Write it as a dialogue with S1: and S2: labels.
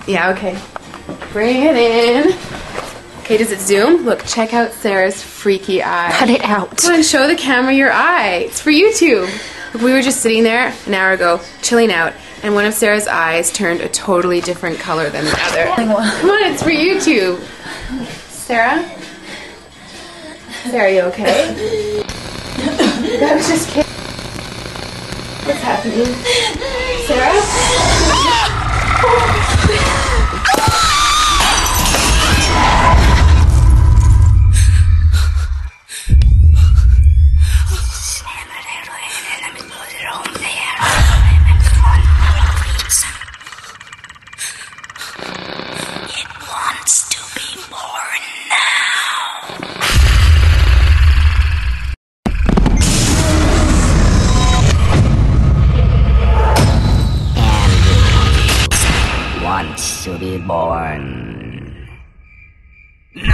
S1: Yeah, okay. Bring it in. Okay, does it zoom? Look, check out Sarah's freaky eye.
S2: Cut it out.
S1: Come on, show the camera your eye. It's for YouTube. Look, we were just sitting there an hour ago, chilling out, and one of Sarah's eyes turned a totally different color than the other. Come on, it's for YouTube. Sarah? Sarah, are you okay? That was just kidding. What's happening? Sarah?
S3: Wants to be born. No!